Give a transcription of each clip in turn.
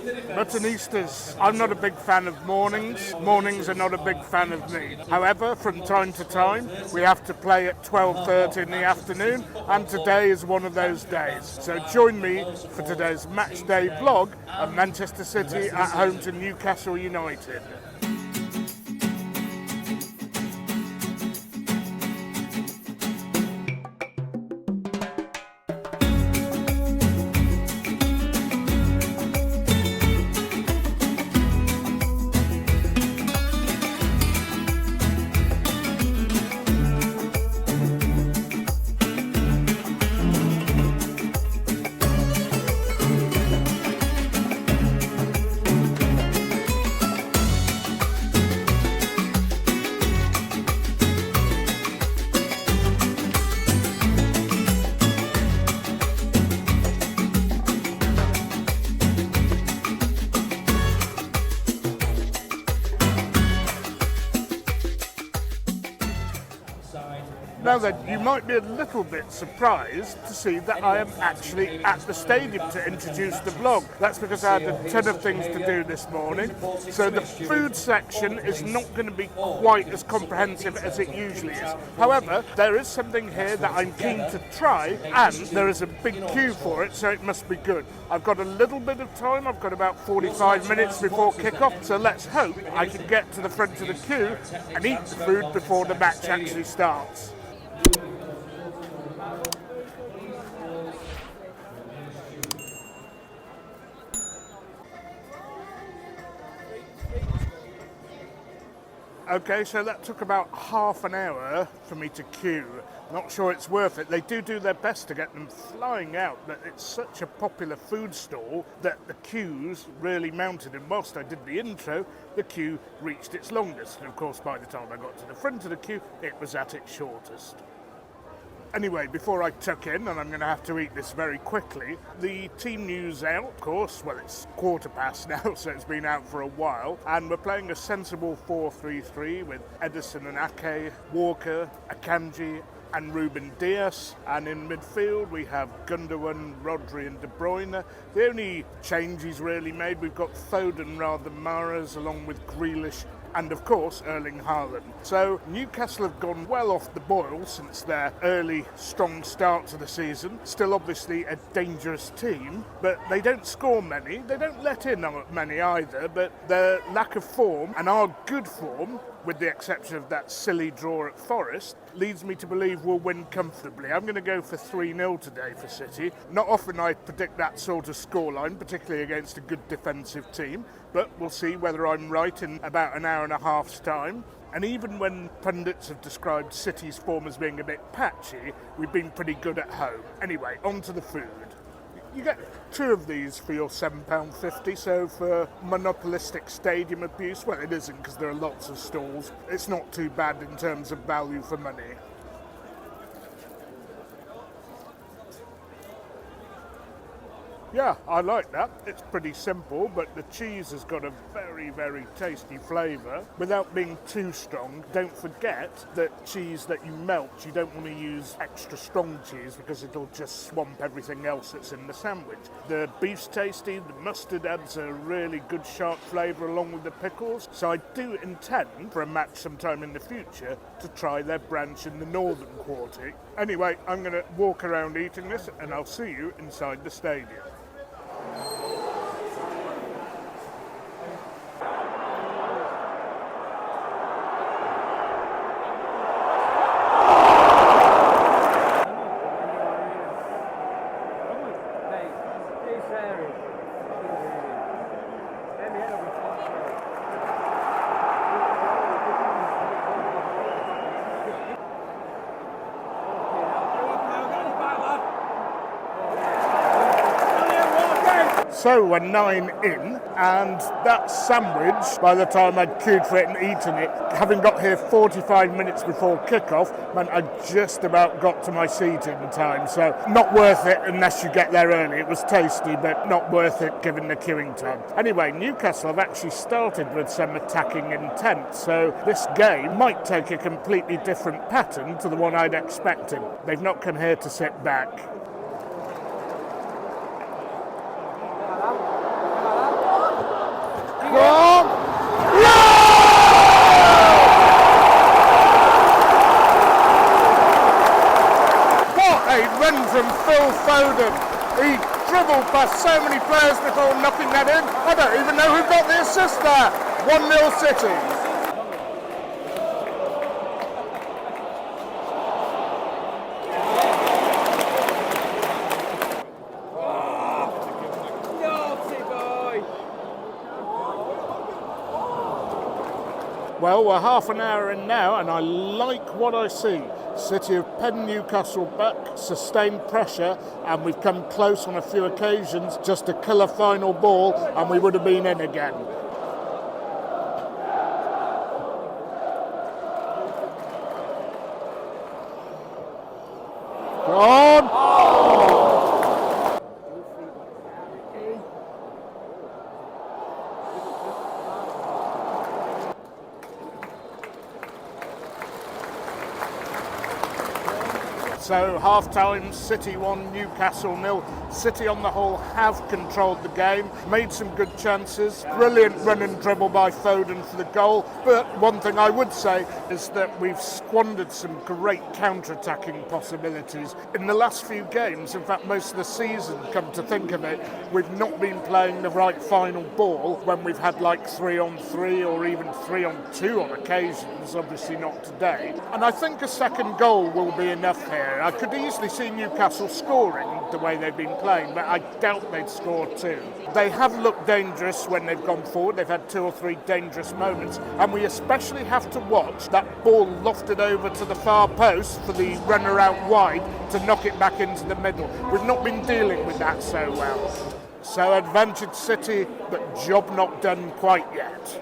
Muttonistas, I'm not a big fan of mornings. Mornings are not a big fan of me. However, from time to time, we have to play at 12:30 in the afternoon, and today is one of those days. So join me for today's Matchday vlog of Manchester City at home to Newcastle United. Now then, you might be a little bit surprised to see that I am actually at the stadium to introduce the vlog. That's because I had a ton of things to do this morning. So the food section is not going to be quite as comprehensive as it usually is. However, there is something here that I'm keen to try, and there is a big queue for it, so it must be good. I've got a little bit of time. I've got about 45 minutes before kick-off, so let's hope I can get to the front of the queue and eat the food before the match actually starts. Okay, so that took about half an hour for me to queue. Not sure it's worth it. They do their best to get them flying out, but it's such a popular food stall that the queues really mounted. And whilst I did the intro, the queue reached its longest. And of course, by the time I got to the front of the queue, it was at its shortest. Anyway, before I tuck in, and I'm going to have to eat this very quickly, the team news out, of course. Well, it's 15:15 now, so it's been out for a while. And we're playing a sensible 4-3-3 with Edison and Ake, Walker, Akanji and Ruben Dias. And in midfield, we have Gundogan, Rodri and De Bruyne. The only change he's really made, we've got Foden rather than Mahrez, along with Grealish and of course Erling Haaland. So Newcastle have gone well off the boil since their early strong start to the season. Still obviously a dangerous team, but they don't score many. They don't let in many either, but their lack of form and our good form, with the exception of that silly draw at Forest, leads me to believe we'll win comfortably. I'm going to go for 3-0 today for City. Not often I predict that sort of scoreline, particularly against a good defensive team, but we'll see whether I'm right in about an hour and a half's time. And even when pundits have described City's form as being a bit patchy, we've been pretty good at home. Anyway, on to the food. You get 2 of these for your £7.50, so for monopolistic stadium abuse, well, it isn't because there are lots of stalls. It's not too bad in terms of value for money. Yeah, I like that. It's pretty simple, but the cheese has got a very, very tasty flavour without being too strong. Don't forget that cheese that you melt, you don't want to use extra strong cheese because it'll just swamp everything else that's in the sandwich. The beef's tasty, the mustard adds a really good sharp flavour along with the pickles. So I do intend for a match sometime in the future to try their branch in the northern quarter. Anyway, I'm going to walk around eating this and I'll see you inside the stadium. So we're 9 in, and that sandwich, by the time I'd queued for it and eaten it, having got here 45 minutes before kick-off, meant I just about got to my seat in time. So not worth it unless you get there early. It was tasty, but not worth it given the queuing time. Anyway, Newcastle have actually started with some attacking intent, so this game might take a completely different pattern to the one I'd expected. They've not come here to sit back. Foden. He dribbled past so many players before knocking that in. I don't even know who got the assist there. 1-0 City. Well, we're half an hour in now, and I like what I see. City have penned Newcastle back, sustained pressure, and we've come close on a few occasions just to kill a final ball, and we would have been in again. Go on! So half-time, City 1, Newcastle 0. City on the whole have controlled the game, made some good chances. Brilliant run and dribble by Foden for the goal. But one thing I would say is that we've squandered some great counter-attacking possibilities. In the last few games, in fact most of the season, come to think of it, we've not been playing the right final ball when we've had like 3-on-3 or even 3-on-2 on occasions, obviously not today. And I think a second goal will be enough here. I could easily see Newcastle scoring the way they've been playing, but I doubt they'd score two. They have looked dangerous when they've gone forward. They've had 2 or 3 dangerous moments, and we especially have to watch that ball lofted over to the far post for the runner out wide to knock it back into the middle. We've not been dealing with that so well. So advantage City, but job not done quite yet.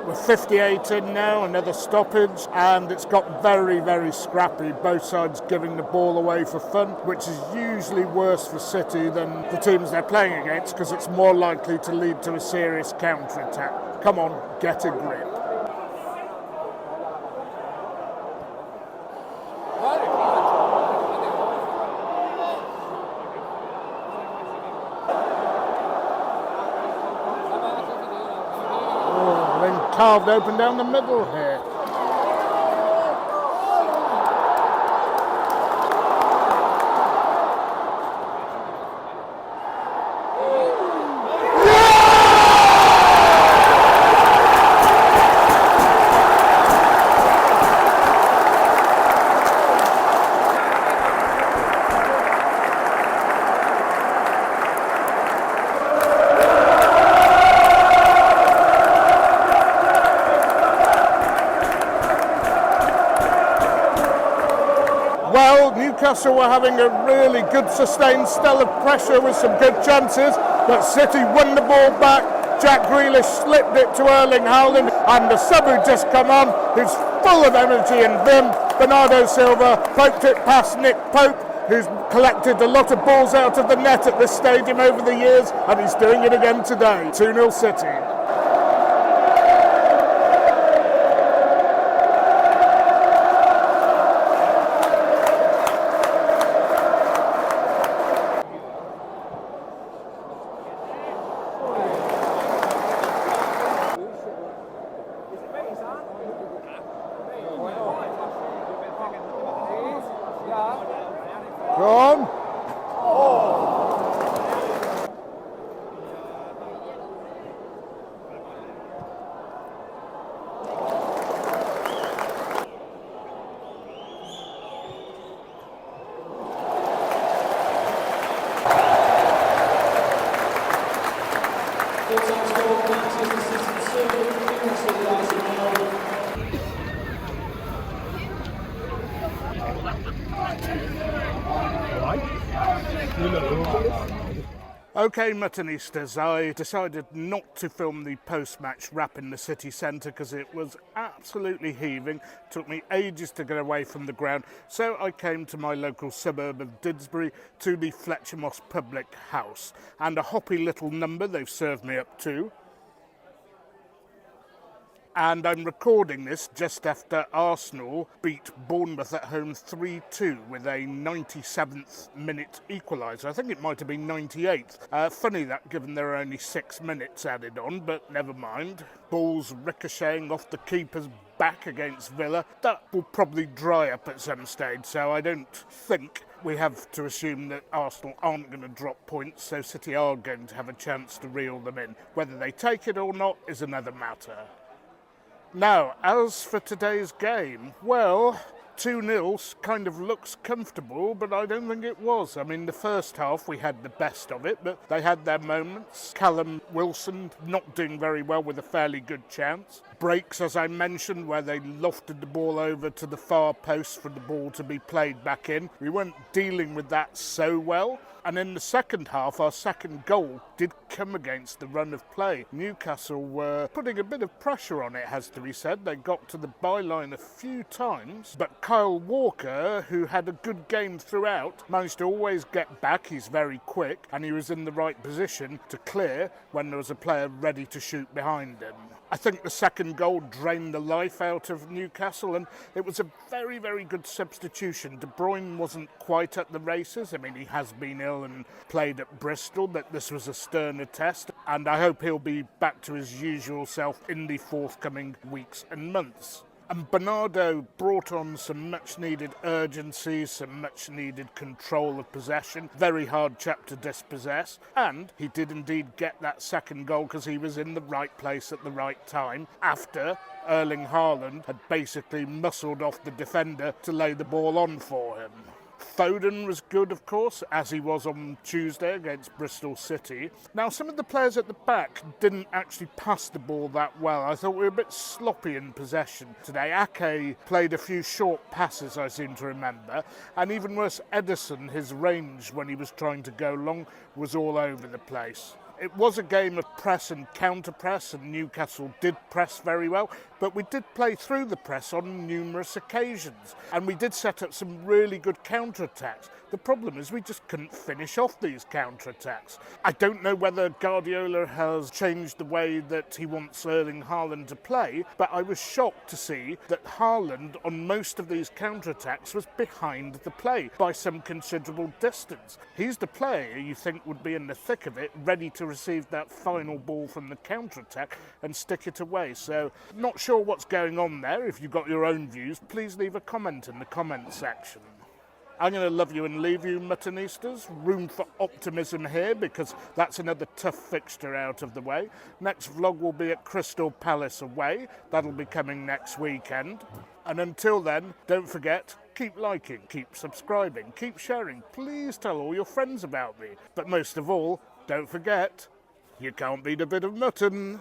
We're 58 in now, another stoppage, and it's got very, very scrappy, both sides giving the ball away for fun, which is usually worse for City than the teams they're playing against, because it's more likely to lead to a serious counter-attack. Come on, get a grip. Carved open down the middle here. Well, Newcastle were having a really good sustained spell of pressure with some good chances, but City won the ball back. Jack Grealish slipped it to Erling Haaland, and the sub who just come on, who's full of energy and vim, Bernardo Silva, poked it past Nick Pope, who's collected a lot of balls out of the net at this stadium over the years, and he's doing it again today. 2-0 City. Go on. Okay, Muttonistas, I decided not to film the post-match wrap in the city centre because it was absolutely heaving. Took me ages to get away from the ground, so I came to my local suburb of Didsbury to the Fletcher Moss Public House. And a hoppy little number they've served me up to. And I'm recording this just after Arsenal beat Bournemouth at home 3-2 with a 97th minute equaliser. I think it might have been 98th. Funny that, given there are only 6 minutes added on, but never mind. Balls ricocheting off the keeper's back against Villa. That will probably dry up at some stage, so I don't think we have to assume that Arsenal aren't going to drop points, so City are going to have a chance to reel them in. Whether they take it or not is another matter. Now, as for today's game, well, 2-0 kind of looks comfortable, but I don't think it was. I mean, the first half we had the best of it, but they had their moments. Callum Wilson not doing very well with a fairly good chance. Breaks, as I mentioned, where they lofted the ball over to the far post for the ball to be played back in. We weren't dealing with that so well. And in the second half, our second goal did come against the run of play. Newcastle were putting a bit of pressure on it, has to be said. They got to the byline a few times, but Kyle Walker, who had a good game throughout, managed to always get back. He's very quick, and he was in the right position to clear when there was a player ready to shoot behind him. I think the second goal drained the life out of Newcastle, and it was a very, very good substitution. De Bruyne wasn't quite at the races. I mean, he has been ill and played at Bristol, but this was a sterner test, and I hope he'll be back to his usual self in the forthcoming weeks and months. And Bernardo brought on some much-needed urgency, some much-needed control of possession. Very hard chap to dispossess. And he did indeed get that second goal because he was in the right place at the right time after Erling Haaland had basically muscled off the defender to lay the ball on for him. Foden was good, of course, as he was on Tuesday against Bristol City. Now, some of the players at the back didn't actually pass the ball that well. I thought we were a bit sloppy in possession today. Ake played a few short passes, I seem to remember. And even worse, Ederson, his range when he was trying to go long was all over the place. It was a game of press and counter-press, and Newcastle did press very well, but we did play through the press on numerous occasions, and we did set up some really good counter-attacks. The problem is we just couldn't finish off these counter-attacks. I don't know whether Guardiola has changed the way that he wants Erling Haaland to play, but I was shocked to see that Haaland on most of these counter-attacks was behind the play by some considerable distance. He's the player you think would be in the thick of it, ready to receive that final ball from the counter-attack and stick it away. So, not sure what's going on there. If you've got your own views, please leave a comment in the comment section. I'm going to love you and leave you, Muttonistas. Room for optimism here because that's another tough fixture out of the way. Next vlog will be at Crystal Palace away. That'll be coming next weekend. And until then, don't forget, keep liking, keep subscribing, keep sharing. Please tell all your friends about me. But most of all, don't forget, you can't beat a bit of mutton.